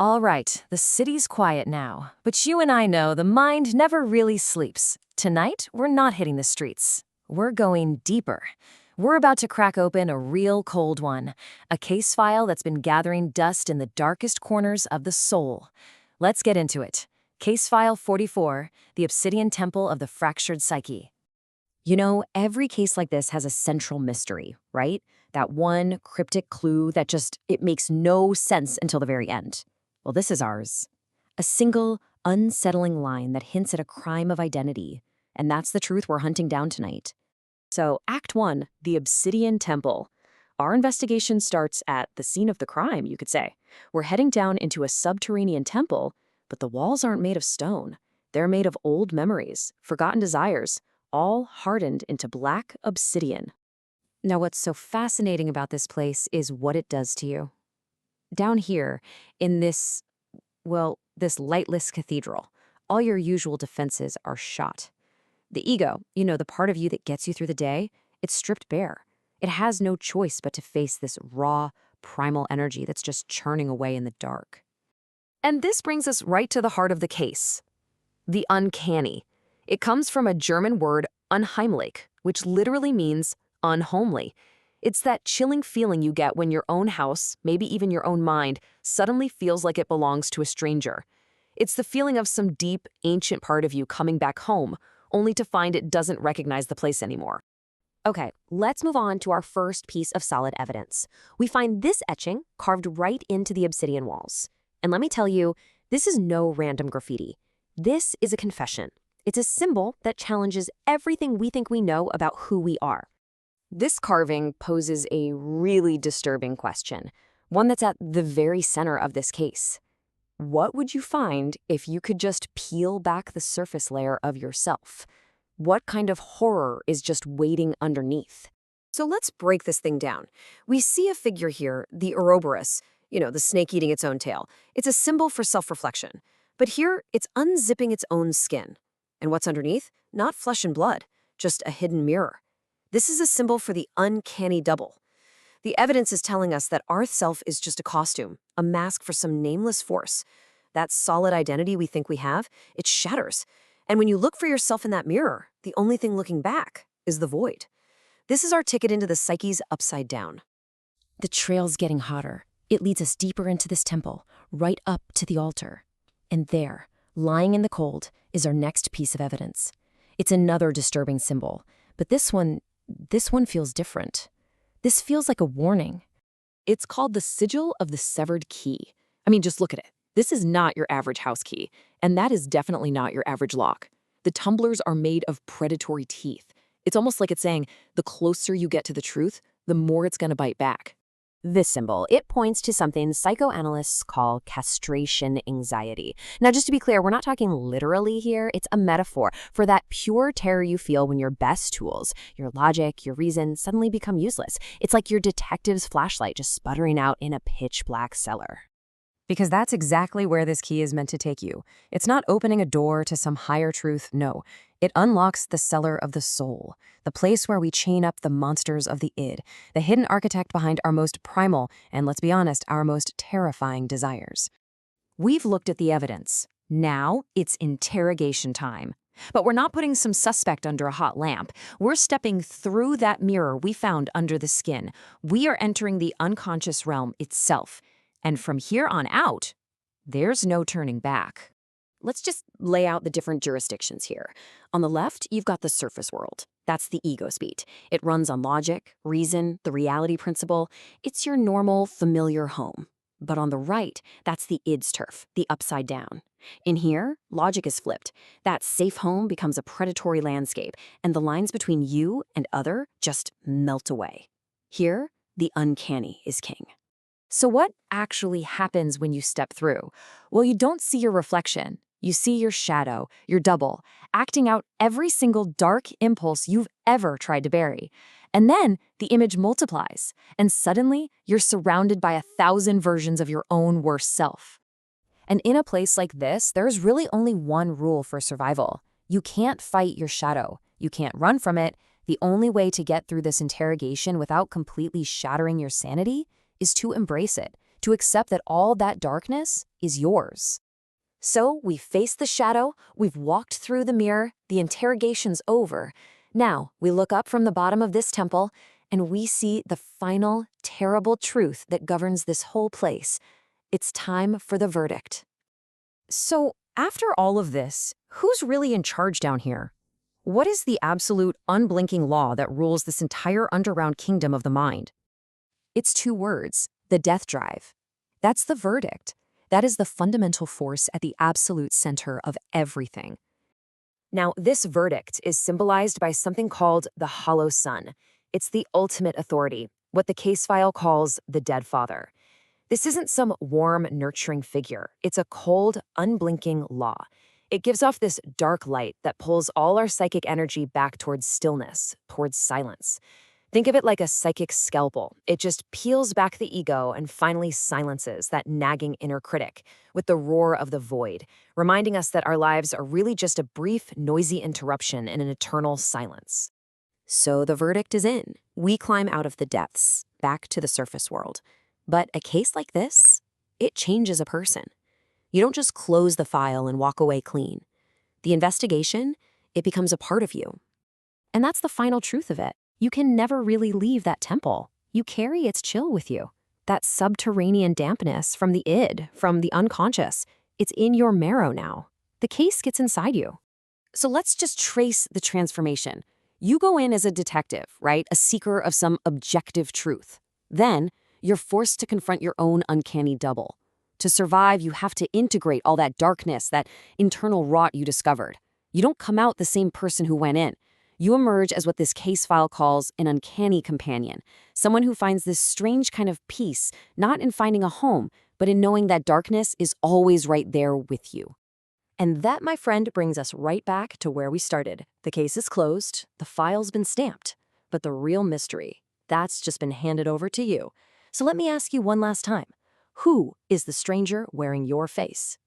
All right, the city's quiet now, but you and I know the mind never really sleeps. Tonight, we're not hitting the streets. We're going deeper. We're about to crack open a real cold one, a case file that's been gathering dust in the darkest corners of the soul. Let's get into it. Case File 44, the Obsidian Temple of the Fractured Psyche. You know, every case like this has a central mystery, right? That one cryptic clue that it makes no sense until the very end. Well, this is ours. A single, unsettling line that hints at a crime of identity. And that's the truth we're hunting down tonight. So, Act 1, the Obsidian Temple. Our investigation starts at the scene of the crime, you could say. We're heading down into a subterranean temple, but the walls aren't made of stone. They're made of old memories, forgotten desires, all hardened into black obsidian. Now, what's so fascinating about this place is what it does to you. Down here, in this lightless cathedral, all your usual defenses are shot. The ego, the part of you that gets you through the day, it's stripped bare. It has no choice but to face this raw, primal energy that's just churning away in the dark. And this brings us right to the heart of the case. The uncanny. It comes from a German word, unheimlich, which literally means unhomely. It's that chilling feeling you get when your own house, maybe even your own mind, suddenly feels like it belongs to a stranger. It's the feeling of some deep, ancient part of you coming back home, only to find it doesn't recognize the place anymore. Okay, let's move on to our first piece of solid evidence. We find this etching carved right into the obsidian walls. And let me tell you, this is no random graffiti. This is a confession. It's a symbol that challenges everything we think we know about who we are. This carving poses a really disturbing question, one that's at the very center of this case. What would you find if you could just peel back the surface layer of yourself? What kind of horror is just waiting underneath? So let's break this thing down. We see a figure here, the Ouroboros, the snake eating its own tail. It's a symbol for self-reflection. But here, it's unzipping its own skin. And what's underneath? Not flesh and blood, just a hidden mirror. This is a symbol for the uncanny double. The evidence is telling us that our self is just a costume, a mask for some nameless force. That solid identity we think we have, it shatters. And when you look for yourself in that mirror, the only thing looking back is the void. This is our ticket into the psyche's upside down. The trail's getting hotter. It leads us deeper into this temple, right up to the altar. And there, lying in the cold, is our next piece of evidence. It's another disturbing symbol, but this one feels different. This feels like a warning. It's called the Sigil of the Severed Key. I mean, just look at it. This is not your average house key, and that is definitely not your average lock. The tumblers are made of predatory teeth. It's almost like it's saying, the closer you get to the truth, the more it's going to bite back. This symbol, it points to something psychoanalysts call castration anxiety. Now, just to be clear, we're not talking literally here. It's a metaphor for that pure terror you feel when your best tools, your logic, your reason, suddenly become useless. It's like your detective's flashlight just sputtering out in a pitch-black cellar. Because that's exactly where this key is meant to take you. It's not opening a door to some higher truth, no. It unlocks the cellar of the soul, the place where we chain up the monsters of the id, the hidden architect behind our most primal, and let's be honest, our most terrifying desires. We've looked at the evidence. Now it's interrogation time. But we're not putting some suspect under a hot lamp. We're stepping through that mirror we found under the skin. We are entering the unconscious realm itself. And from here on out, there's no turning back. Let's just lay out the different jurisdictions here. On the left, you've got the surface world. That's the ego speed. It runs on logic, reason, the reality principle. It's your normal, familiar home. But on the right, that's the id's turf, the upside down. In here, logic is flipped. That safe home becomes a predatory landscape, and the lines between you and other just melt away. Here, the uncanny is king. So what actually happens when you step through? Well, you don't see your reflection. You see your shadow, your double, acting out every single dark impulse you've ever tried to bury. And then the image multiplies, and suddenly you're surrounded by 1,000 versions of your own worst self. And in a place like this, there's really only one rule for survival. You can't fight your shadow. You can't run from it. The only way to get through this interrogation without completely shattering your sanity is to embrace it, to accept that all that darkness is yours. So we face the shadow, we've walked through the mirror, the interrogation's over. Now we look up from the bottom of this temple and we see the final, terrible truth that governs this whole place. It's time for the verdict. So, after all of this, who's really in charge down here? What is the absolute, unblinking law that rules this entire underground kingdom of the mind? It's 2 words: the death drive. That's the verdict. That is the fundamental force at the absolute center of everything. Now, this verdict is symbolized by something called the Hollow Sun. It's the ultimate authority, what the case file calls the dead father. This isn't some warm, nurturing figure. It's a cold, unblinking law. It gives off this dark light that pulls all our psychic energy back towards stillness, towards silence. Think of it like a psychic scalpel. It just peels back the ego and finally silences that nagging inner critic with the roar of the void, reminding us that our lives are really just a brief, noisy interruption in an eternal silence. So the verdict is in. We climb out of the depths, back to the surface world. But a case like this, it changes a person. You don't just close the file and walk away clean. The investigation, it becomes a part of you. And that's the final truth of it. You can never really leave that temple. You carry its chill with you. That subterranean dampness from the id, from the unconscious, it's in your marrow now. The case gets inside you. So let's just trace the transformation. You go in as a detective, right? A seeker of some objective truth. Then, you're forced to confront your own uncanny double. To survive, you have to integrate all that darkness, that internal rot you discovered. You don't come out the same person who went in. You emerge as what this case file calls an uncanny companion, someone who finds this strange kind of peace, not in finding a home, but in knowing that darkness is always right there with you. And that, my friend, brings us right back to where we started. The case is closed, the file's been stamped, but the real mystery, that's just been handed over to you. So let me ask you one last time. Who is the stranger wearing your face?